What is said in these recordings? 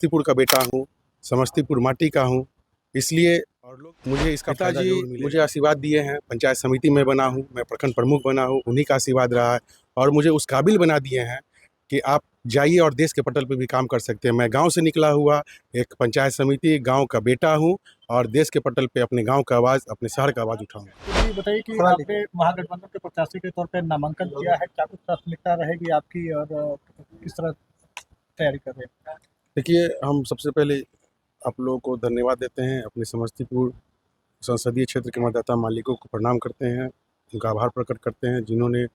समस्तीपुर का बेटा हूँ, समस्तीपुर माटी का हूँ, इसलिए और लोग मुझे इसका पिताजी मुझे आशीर्वाद दिए हैं। पंचायत समिति में बना हूँ, मैं प्रखंड प्रमुख बना हूँ, उन्हीं का आशीर्वाद रहा है और मुझे उस काबिल बना दिए हैं कि आप जाइए और देश के पटल पे भी काम कर सकते हैं। मैं गाँव से निकला हुआ एक पंचायत समिति गाँव का बेटा हूँ और देश के पटल पे अपने गाँव का आवाज़, अपने शहर का आवाज़ उठाऊँगा। तो ये बताइए कि आपने महागठबंधन के प्रत्याशी के तौर पे नामांकन किया है, क्या कुछ प्राथमिकता रहेगी आपकी और किस तरह तैयारी कर रहे हैं? देखिए, हम सबसे पहले आप लोगों को धन्यवाद देते हैं, अपने समस्तीपुर संसदीय क्षेत्र के मतदाता मालिकों को प्रणाम करते हैं, उनका आभार प्रकट करते हैं जिन्होंने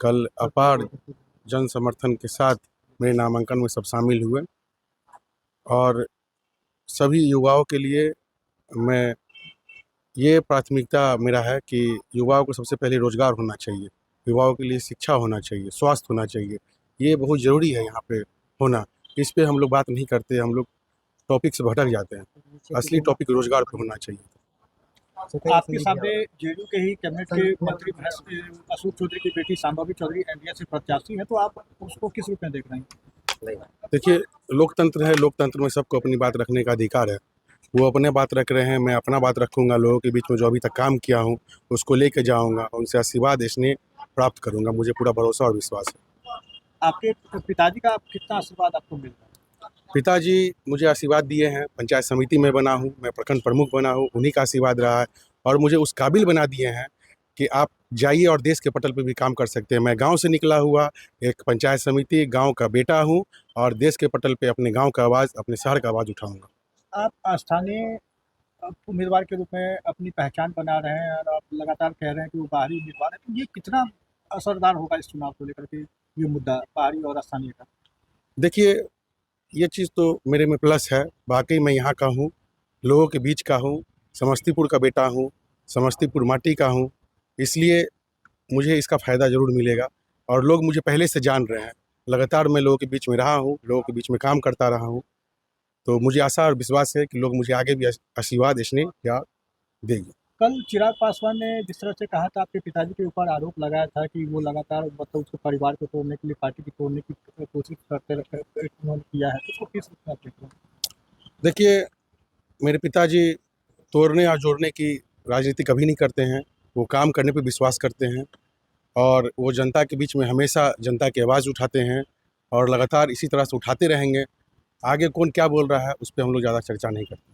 कल अपार जन समर्थन के साथ मेरे नामांकन में सब शामिल हुए। और सभी युवाओं के लिए मैं ये प्राथमिकता मेरा है कि युवाओं को सबसे पहले रोज़गार होना चाहिए, युवाओं के लिए शिक्षा होना चाहिए, स्वास्थ्य होना चाहिए, ये बहुत ज़रूरी है यहाँ पे होना। इस पे हम लोग बात नहीं करते, हम लोग टॉपिक से भटक जाते हैं, असली टॉपिक रोज़गार पे होना चाहिए। आपके सामने जेडीयू के ही कैबिनेट के मंत्री अशोक चौधरी की बेटी शांभवी चौधरी एनडीए से प्रत्याशी हैं, तो आप उसको किस रूप में देख रहे हैं? देखिए, लोकतंत्र है, लोकतंत्र में सबको अपनी बात रखने का अधिकार है। वो अपने बात रख रहे हैं, मैं अपना बात रखूँगा, लोगों के बीच में जो अभी तक काम किया हूँ, उसको लेके जाऊँगा, उनसे आशीर्वाद स्नेह प्राप्त करूँगा, मुझे पूरा भरोसा और विश्वास है। आपके पिताजी का कितना आशीर्वाद आपको मिल रहा है? पिताजी मुझे आशीर्वाद दिए हैं, पंचायत समिति में बना हूँ, मैं प्रखंड प्रमुख बना हूँ, उन्हीं का आशीर्वाद रहा है और मुझे उस काबिल बना दिए हैं कि आप जाइए और देश के पटल पे भी काम कर सकते हैं। मैं गाँव से निकला हुआ एक पंचायत समिति गाँव का बेटा हूँ और देश के पटल पे अपने गाँव का आवाज़, अपने शहर का आवाज़ उठाऊँगा। आप स्थानीय उम्मीदवार के रूप में अपनी पहचान बना रहे हैं और आप लगातार कह रहे हैं कि वो बाहरी उम्मीदवार है, तो ये कितना असरदार होगा इस चुनाव को लेकर के, ये मुद्दा बाहरी और स्थानीय का? देखिए, ये चीज़ तो मेरे में प्लस है, वाक़ई मैं यहाँ का हूँ, लोगों के बीच का हूँ, समस्तीपुर का बेटा हूँ, समस्तीपुर माटी का हूँ, इसलिए मुझे इसका फ़ायदा ज़रूर मिलेगा और लोग मुझे पहले से जान रहे हैं। लगातार मैं लोगों के बीच में रहा हूँ, लोगों के बीच में काम करता रहा हूँ, तो मुझे आशा और विश्वास है कि लोग मुझे आगे भी आशीर्वाद, स्नेह, प्यार देंगे। कल चिराग पासवान ने जिस तरह से कहा था, आपके पिताजी के ऊपर आरोप लगाया था कि वो लगातार मतलब उसके परिवार को तोड़ने के लिए, पार्टी को तोड़ने की कोशिश करते उन्होंने किया है, तो उसको किस रूप में आप देखते हैं? देखिए, मेरे पिताजी तोड़ने और जोड़ने की राजनीति कभी नहीं करते हैं, वो काम करने पे विश्वास करते हैं और वो जनता के बीच में हमेशा जनता की आवाज़ उठाते हैं और लगातार इसी तरह से उठाते रहेंगे। आगे कौन क्या बोल रहा है, उस पे हम लोग ज़्यादा चर्चा नहीं करते।